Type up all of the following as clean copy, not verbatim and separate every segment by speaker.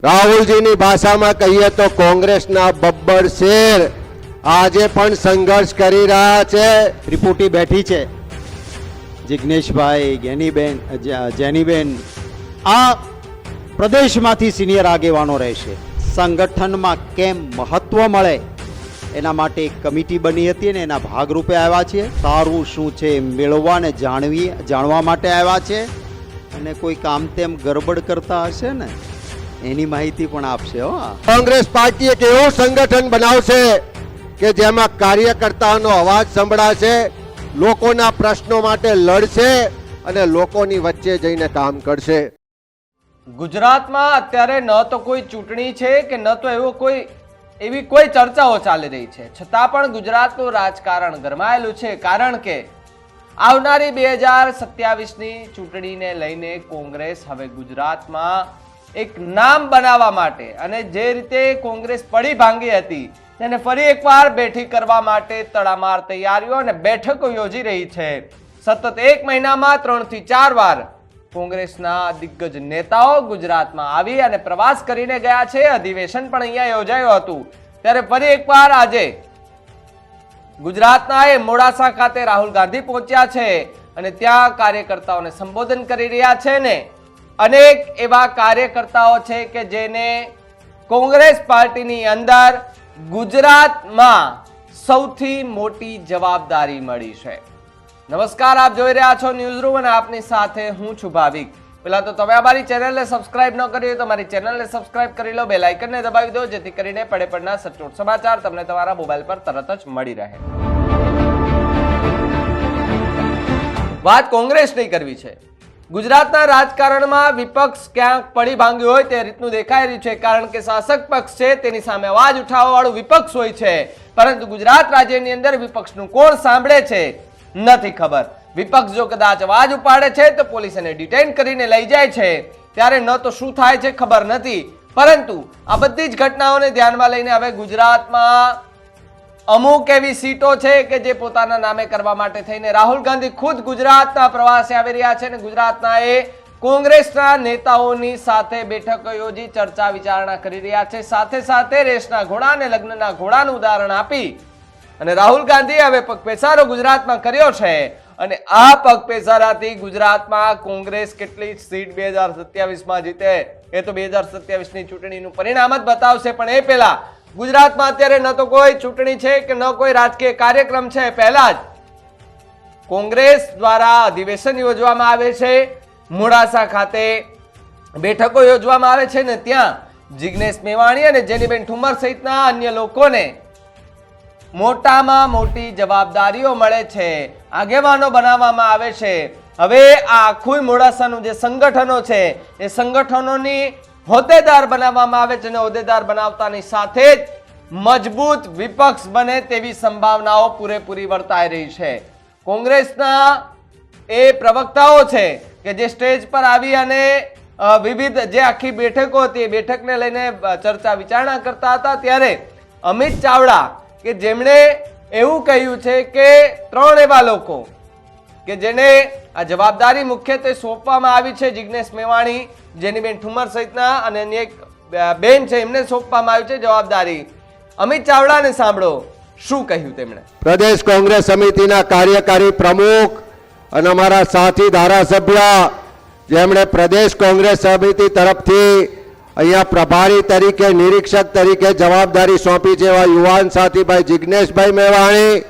Speaker 1: રાહુલજીની ભાષામાં કહીએ તો કોંગ્રેસના બબ્બર શેર આજે પણ સંઘર્ષ કરી રહ્યા છે।
Speaker 2: ત્રિપુટી બેઠી છે, જિગ્નેશભાઈ, જેનીબેન આ પ્રદેશમાંથી સિનિયર આગેવાનો રહેશે। સંગઠનમાં કેમ મહત્વ મળે એના માટે એક કમિટી બની હતી અને એના ભાગરૂપે આવ્યા છીએ। સારું શું છે મેળવવા ને જાણવા માટે આવ્યા છે અને કોઈ કામ તેમ ગરબડ કરતા હશે ને એની માહિતી પણ આપશે।
Speaker 1: કોંગ્રેસ પાર્ટી એક એવું સંગઠન બનાવશે કે જેમાં કાર્યકર્તાઓનો અવાજ સંભળાશે, લોકોના પ્રશ્નો માટે લડશે અને લોકોની વચ્ચે જઈને કામ કરશે।
Speaker 3: ગુજરાતમાં અત્યારે ન તો કોઈ ચૂંટણી છે કે ન તો એવી કોઈ ચર્ચાઓ ચાલી રહી છે, છતાં પણ ગુજરાતનું રાજકારણ ગરમાયેલું છે। કારણ કે આવનારી 2027ની ચૂંટણીને લઈને કોંગ્રેસ હવે ગુજરાતમાં એક નામ બનાવવા માટે અને જે રીતે કોંગ્રેસ પડી ભાંગી હતી તેને ફરી એકવાર બેઠી કરવા માટે તડામાર તૈયારીઓ અને બેઠકો યોજી રહી છે। સતત એક મહિનામાં 3 થી 4 વાર કોંગ્રેસના દિગ્ગજ નેતાઓ ગુજરાતમાં આવી અને પ્રવાસ કરીને ગયા છે। અધિવેશન પણ અહીંયા યોજાયું હતું, ત્યારે ફરી એકવાર આજે ગુજરાતના એ મોડાસા ખાતે રાહુલ ગાંધી પહોંચ્યા છે અને ત્યાં કાર્યકર્તાઓને સંબોધન કરી રહ્યા છે ને અનેક એવા કાર્યકર્તાઓ છે કે જેને કોંગ્રેસ પાર્ટીની અંદર ગુજરાતમાં સૌથી મોટી જવાબદારી મળી છે। નમસ્કાર, આપ જોઈ રહ્યા છો ન્યૂઝ રૂમ અને આપની સાથે હું છું ભાવિક। પહેલા તો તમે અમારી ચેનલને સબસ્ક્રાઇબ ન કરી હોય તો અમારી ચેનલને સબસ્ક્રાઇબ કરી લો, બેલ આઇકનને દબાવી દો જેથી કરીને પડે પડના સચોટ સમાચાર તમને તમારા મોબાઈલ પર તરત જ મળી રહે। વાત કોંગ્રેસની કરવી છે। ગુજરાતના રાજકારણમાં વિપક્ષ ક્યાંક પડી ભાંગ્યું હોય તે રીતનું દેખાઈ રહ્યું છે, કારણ કે શાસક પક્ષ છે તેની સામે અવાજ ઉઠાવવા વાળું વિપક્ષ હોય છે, પરંતુ ગુજરાત રાજ્યની અંદર વિપક્ષનું કોણ સાંભળે છે નથી ખબર। વિપક્ષ જો કદાચ અવાજ ઉપાડે છે તો પોલીસ એને ડિટેન કરીને લઈ જાય છે, ત્યારે ન તો શું થાય છે ખબર નથી। પરંતુ આ બધી જ ઘટનાઓને ધ્યાનમાં લઈને હવે ગુજરાતમાં અમુક એવી સીટો છે કે જે પોતાના નામે કરવા માટે થઈને રાહુલ ગાંધી ખુદ ગુજરાતના પ્રવાસે આવી રહ્યા છે અને ગુજરાતના એ કોંગ્રેસના નેતાઓની સાથે બેઠકો યોજી ચર્ચા વિચારણા કરી રહ્યા છે। સાથે સાથે રેસના ઘોડા અને લગ્નના ઘોડાનું ઉદાહરણ આપી અને રાહુલ ગાંધીએ હવે પગપેસારો ગુજરાતમાં કર્યો છે અને આ પગપેસારાથી ગુજરાતમાં કોંગ્રેસ કેટલી સીટ 2027માં જીતે એ તો 2027ની ચૂંટણીનું પરિણામ જ બતાવશે। પણ એ પહેલા ગુજરાતમાં અત્યારે ન તો કોઈ ચૂંટણી છે કે ન કોઈ રાજકીય કાર્યક્રમ છે, પહેલા જ કોંગ્રેસ દ્વારા અધિવેશન યોજવામાં આવે છે, મોડાસા ખાતે બેઠકો યોજવામાં આવે છે ને ત્યાં જિગ્નેશ મેવાણી અને જેનીબેન ઠુમર સહિતના અન્ય લોકોને મોટામાં મોટી જવાબદારીઓ મળે છે, આગેવાનો બનાવવામાં આવે છે। હવે આ આખું મોડાસાનું જે સંગઠનો છે એ સંગઠનોની હોદ્દેદાર બનાવવામાં આવે છે અને હોદ્દેદાર બનાવતાની સાથે જ મજબૂત વિપક્ષ બને તેવી સંભાવનાઓ પૂરેપૂરી વર્તાઈ રહી છે। કોંગ્રેસના એ પ્રવક્તાઓ છે કે જે સ્ટેજ પર આવી અને વિવિધ જે આખી બેઠકો હતી એ બેઠકને લઈને ચર્ચા વિચારણા કરતા હતા, ત્યારે અમિત ચાવડા કે જેમણે એવું કહ્યું છે કે 3 એવા લોકો કે જેને આ જવાબદારી મુખ્યત્વે સોંપવામાં આવી છે, જિગ્નેશ મેવાણી, જેનીબેન ઠુમર સહિતના અને અન્ય એક બેન છે એમને સોંપવામાં આવી છે જવાબદારી। અમિત ચાવડાને સાંભળો શું કહ્યું તેમણે।
Speaker 1: પ્રદેશ કોંગ્રેસ સમિતિના કાર્યકારી પ્રમુખ અને અમારા સાથી ધારાસભ્ય જેમણે પ્રદેશ કોંગ્રેસ સમિતિ તરફથી અહીંયા પ્રભારી તરીકે, નિરીક્ષક તરીકે જવાબદારી સોંપી છે એવા યુવાન સાથીભાઈ જિગ્નેશભાઈ મેવાણી,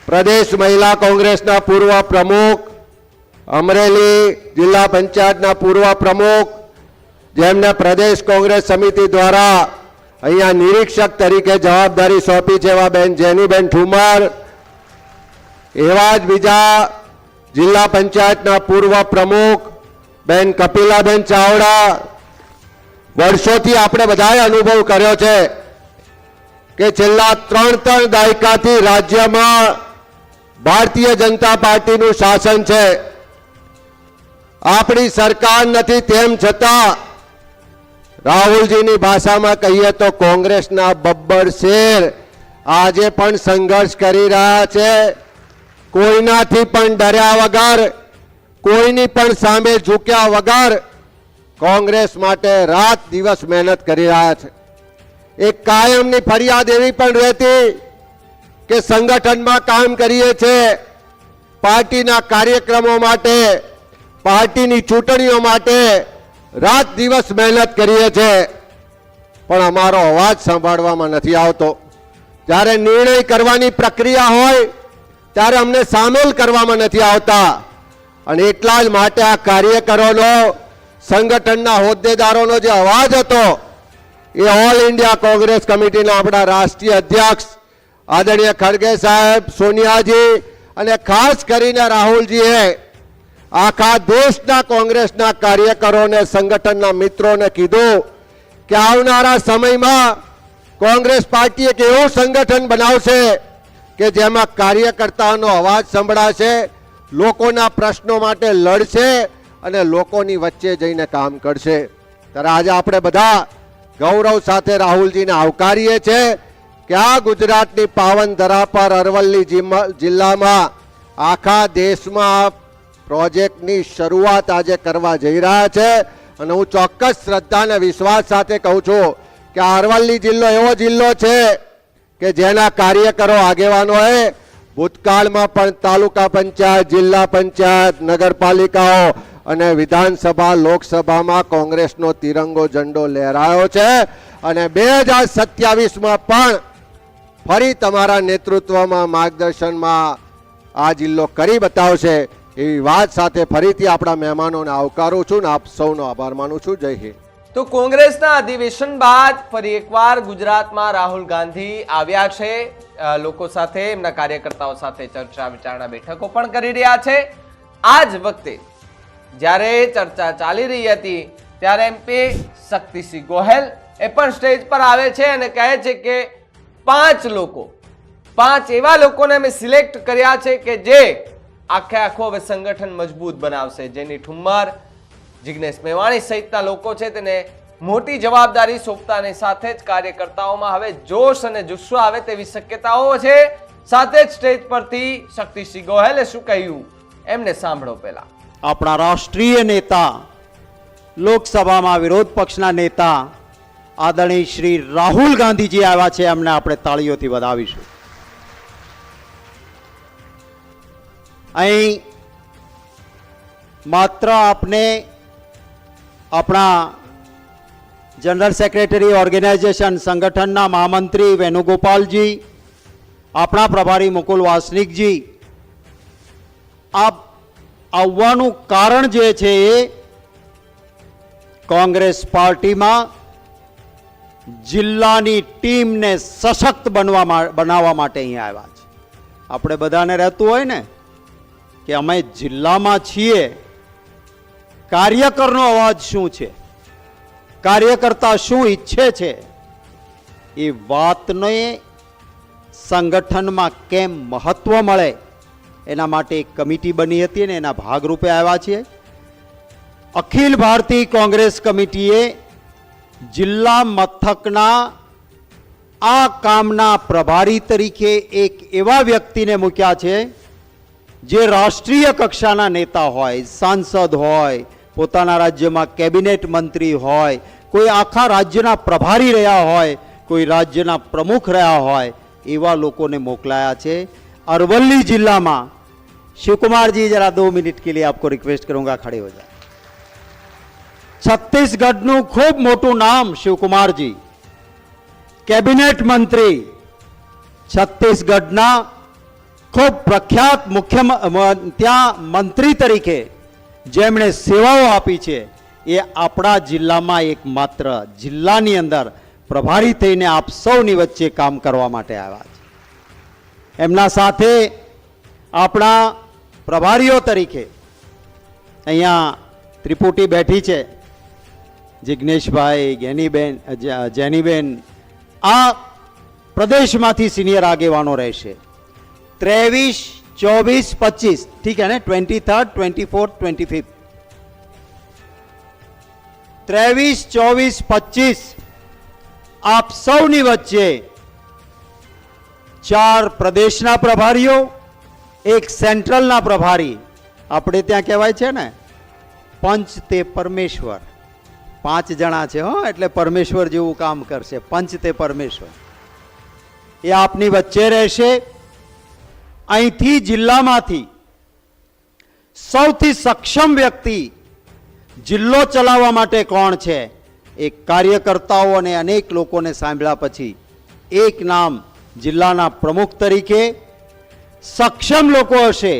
Speaker 1: પ્રદેશ મહિલા કોંગ્રેસના પૂર્વ પ્રમુખ, અમરેલી જિલ્લા પંચાયતના પૂર્વ પ્રમુખ જેમને પ્રદેશ કોંગ્રેસ સમિતિ દ્વારા અહીંયા નિરીક્ષક તરીકે જવાબદારી સોંપી છે એવા બેન જેનીબેન ઠુમર, એવા જ બીજા જિલ્લા પંચાયતના પૂર્વ પ્રમુખ બેન કપિલાબેન ચાવડા। વર્ષોથી આપણે બધાએ અનુભવ કર્યો છે કે છેલ્લા 3 દાયકાથી રાજ્યમાં ભારતીય જનતા પાર્ટીનું શાસન છે, આપણી સરકાર નથી, તેમ છતાં રાહુલજીની ભાષામાં કહીએ તો કોંગ્રેસના બબ્બર શેર આજે પણ સંઘર્ષ કરી રહ્યા છે। કોઈનાથી પણ ડર્યા વગર, કોઈની પણ સામે ઝૂક્યા વગર કોંગ્રેસ માટે રાત દિવસ મહેનત કરી રહ્યા છે. એક કાયમની ફરિયાદ એવી પણ રહેતી કે સંગઠનમાં કામ કરીએ છીએ, પાર્ટીના કાર્યક્રમો માટે, પાર્ટીની ચૂંટણીઓ માટે રાત દિવસ મહેનત કરીએ છીએ, પણ અમારો અવાજ સાંભળવામાં નથી આવતો. જ્યારે નિર્ણય કરવાની પ્રક્રિયા હોય ત્યારે અમને સામેલ કરવામાં નથી આવતા. અને એટલા જ માટે આ કાર્યકરોનો, સંગઠનના હોદ્દેદારોનો જે અવાજ હતો એ ઓલ ઇન્ડિયા કોંગ્રેસ કમિટીના આપણા રાષ્ટ્રીય અધ્યક્ષ આદરણીય ખડગે સાહેબ, સોનિયાજી અને ખાસ કરીને રાહુલજીએ આખા દેશના કોંગ્રેસના કાર્યકરોને, સંગઠનના મિત્રોને કીધું કે આવનારા સમયમાં કોંગ્રેસ પાર્ટી એક એવું સંગઠન બનાવશે કે જેમાં કાર્યકર્તાઓનો અવાજ સંભળાશે, લોકોના પ્રશ્નો માટે લડશે અને લોકોની વચ્ચે જઈને કામ કરશે. ત્યારે આજે આપણે બધા ગૌરવ સાથે રાહુલજીને આવકારીએ છીએ કે આ ગુજરાતની પાવન ધરા પર અરવલ્લી જિલ્લામાં આખા દેશમાં પ્રોજેક્ટની શરૂઆત આજે કરવા જઈ રહ્યા છે. અને હું ચોક્કસ શ્રદ્ધા અને વિશ્વાસ સાથે કહું છું કે અરવલ્લી જિલ્લો એવો જિલ્લો છે કે જેના કાર્યકરો, આગેવાનોએ ભૂતકાળમાં પણ તાલુકા પંચાયત, જિલ્લા પંચાયત, નગરપાલિકાઓ અને વિધાનસભા, લોકસભામાં કોંગ્રેસનો તિરંગો ઝંડો લહેરાયો છે. અને 2027માં પણ ફરી તમારા નેતૃત્વમાં, માર્ગદર્શનમાં આ જિલ્લો કરી બતાવશે એવી વાત સાથે ફરીથી આપણા મહેમાનોને આવકારું છું અને આપ સૌનો આભાર માનું છું. જય હિન્દ.
Speaker 3: તો કોંગ્રેસના અધિવેશન બાદ ફરી એકવાર ગુજરાતમાં રાહુલ ગાંધી આવ્યા છે. લોકો સાથે, એમના કાર્યકર્તાઓ સાથે ચર્ચા વિચારણા, બેઠકો પણ કરી રહ્યા છે. આ જ વખતે જ્યારે ચર્ચા ચાલી રહી હતી ત્યારે MP શક્તિસિંહ ગોહેલ એ પણ સ્ટેજ પર આવે છે અને કહે છે કે 5 એવા લોકોને અમે સિલેક્ટ કર્યા છે કે જે આખું હવે સંગઠન મજબૂત બનાવશે. જેની ઠુમ્મર, જિગ્નેશ મેવાણી સહિતના લોકો છે તેને મોટી જવાબદારી સોંપતાની સાથે જ કાર્યકર્તાઓમાં હવે જોશ અને જુસ્સો આવે તેવી શક્યતાઓ છે. સાથે જ સ્ટેજ પરથી શક્તિસિંહ ગોહેલે શું કહ્યું એમને સાંભળો. પહેલા
Speaker 2: આપણા રાષ્ટ્રીય નેતા, લોકસભામાં વિરોધ પક્ષના નેતા આદરણીય શ્રી રાહુલ ગાંધીજી આવ્યા છે, એમને આપણે તાળીઓથી વધાવીશું. અહીં માત્ર આપને આપણા જનરલ સેક્રેટરી, ઓર્ગેનાઇઝેશન, સંગઠનના મહામંત્રી વેણુગોપાલજી, આપણા પ્રભારી મુકુલ વાસનિકજી, આવવાનું કારણ જે છે એ કોંગ્રેસ પાર્ટીમાં જિલ્લાની ટીમને સશક્ત બનાવવા માટે અહીંયા આવ્યા છે. આપણે બધાને રહેતું હોય ને કે અમે જિલ્લામાં છીએ, કાર્યકરનો અવાજ શું છે, કાર્યકર્તા શું ઈચ્છે છે, એ વાતને સંગઠનમાં કેમ મહત્વ મળે એના માટે એક કમિટી બની હતી અને એના ભાગરૂપે આવ્યા છીએ. અખિલ ભારતીય કોંગ્રેસ કમિટીએ જિલ્લા મથકના આ કામના પ્રભારી તરીકે એક એવા વ્યક્તિને મૂક્યા છે જે રાષ્ટ્રીય કક્ષાના નેતા હોય, સાંસદ હોય, પોતાના રાજ્યમાં કેબિનેટ મંત્રી હોય, કોઈ આખા રાજ્યના પ્રભારી રહ્યા હોય, કોઈ રાજ્યના પ્રમુખ રહ્યા હોય, એવા લોકોને મોકલાયા છે. अरवली जिला में शिव कुमार जी जरा 2 मिनट के लिए आपको रिक्वेस्ट करूंगा, खड़े हो जाए। छत्तीसगढ़ नु खूब मोटू नाम शिव कुमार जी, कैबिनेट मंत्री, छत्तीसगढ़ खूब प्रख्यात मुख्य त्या मंत्री तरीके जेमणे सेवाओं आपी छे ए आपणा जिल्लामां एकमात्र जिल्लानी अंदर प्रभारी थईने आप सौनी वच्चे काम करवा माटे आव्या छे। एमना साथे आपणा प्रभारीओ तरीके अहींया त्रिपुटी बैठी छे, जिग्नेश भाई, जेनीबेन आ प्रदेशमांथी सीनियर आगेवानो रहेशे। 23, 24, 25 ठीक है ना, 23rd, 24th, 25th 23, 24, 25 आप सौनी वच्चे 4 प्रदेशना प्रभारीओ, 1 सेंट्रलना प्रभारी। आपणे त्यां कहेवाय छे ने पंच ते परमेश्वर, 5 જણા છે હો, એટલે પરમેશ્વર જેવું કામ કરશે. પંચ તે પરમેશ્વર એ આપની વચ્ચે રહેશે. અહીંથી જિલ્લામાંથી સૌથી સક્ષમ વ્યક્તિ જિલ્લો ચલાવવા માટે કોણ છે એ કાર્યકર્તાઓ અને અનેક લોકોને સાંભળ્યા પછી એક નામ જિલ્લાના પ્રમુખ તરીકે સક્ષમ લોકો હશે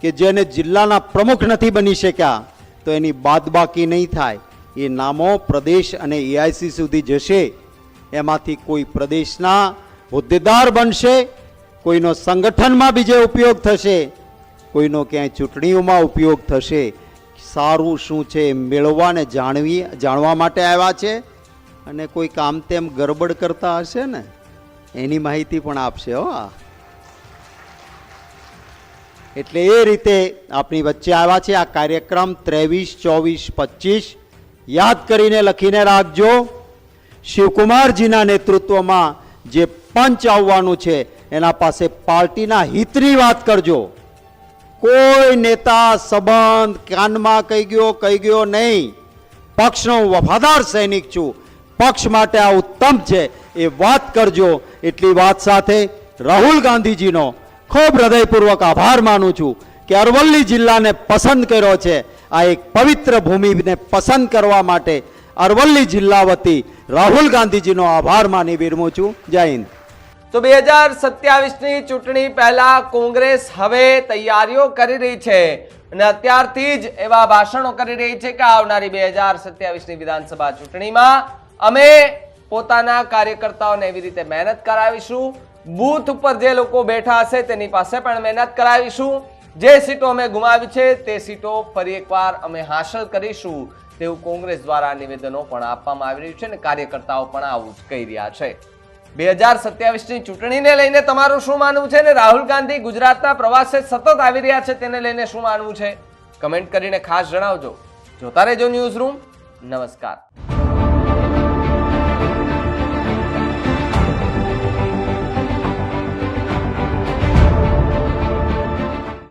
Speaker 2: કે જેને જિલ્લાના પ્રમુખ નથી બની શક્યા તો એની બાદબાકી નહીં થાય. એ નામો પ્રદેશ અને એઆઈસી સુધી જશે. એમાંથી કોઈ પ્રદેશના હોદ્દેદાર બનશે, કોઈનો સંગઠનમાં બીજે ઉપયોગ થશે, કોઈનો ક્યાંય ચૂંટણીઓમાં ઉપયોગ થશે. સારું શું છે એ મેળવવા ને જાણવા માટે આવ્યા છે. અને કોઈ કામ તેમ ગરબડ કરતા હશે ને એની માહિતી પણ આપશે હો. એટલે એ રીતે આપણી વચ્ચે આવ્યા છે. આ કાર્યક્રમ 23, 24, 25 યાદ કરીને લખીને રાખજો. શિવકુમારજીના નેતૃત્વમાં જે પંચ આવવાનું છે એના પાસે પાર્ટીના હિતની વાત કરજો. કોઈ નેતા સંબંધ કાનમાં કહી ગયો નહીં. પક્ષનો વફાદાર સૈનિક છું, પક્ષ માટે આ ઉત્તમ છે એ વાત કરજો. એટલી વાત સાથે રાહુલ ગાંધીજીનો ખૂબ હૃદયપૂર્વક આભાર માનું છું કે અરવલ્લી જિલ્લાને પસંદ કર્યો છે. આ એક પવિત્ર ભૂમિને પસંદ કરવા માટે અરવલ્લી જિલ્લા વતી રાહુલ ગાંધીજીનો આભાર માની વિરમું છું. જય હિન્દ.
Speaker 3: તો 2027ની ચૂંટણી પહેલા કોંગ્રેસ હવે તૈયારીઓ કરી રહી છે અને અત્યારથી જ એવા ભાષણો કરી રહી છે કે આવનારી 2027ની વિધાનસભા ચૂંટણીમાં અમે પોતાના કાર્યકર્તાઓને એવી રીતે મહેનત કરાવીશું, બૂથ ઉપર જે લોકો બેઠા હશે તેની પાસે પણ મહેનત કરાવીશું. જે સીટો અમે ગુમાવી છે તે સીટો ફરી એકવાર અમે હાંસલ કરીશું તેવું કોંગ્રેસ દ્વારા નિવેદનો પણ આપવામાં આવી રહ્યું છે અને કાર્યકર્તાઓ પણ આવું જ કહી રહ્યા છે. 2027ની ચૂંટણીને લઈને તમારું શું માનવું છે ને રાહુલ ગાંધી ગુજરાતના પ્રવાસે સતત આવી રહ્યા છે તેને લઈને શું માનવું છે કમેન્ટ કરીને ખાસ જણાવજો. જોતા રહેજો ન્યૂઝ રૂમ. નમસ્કાર.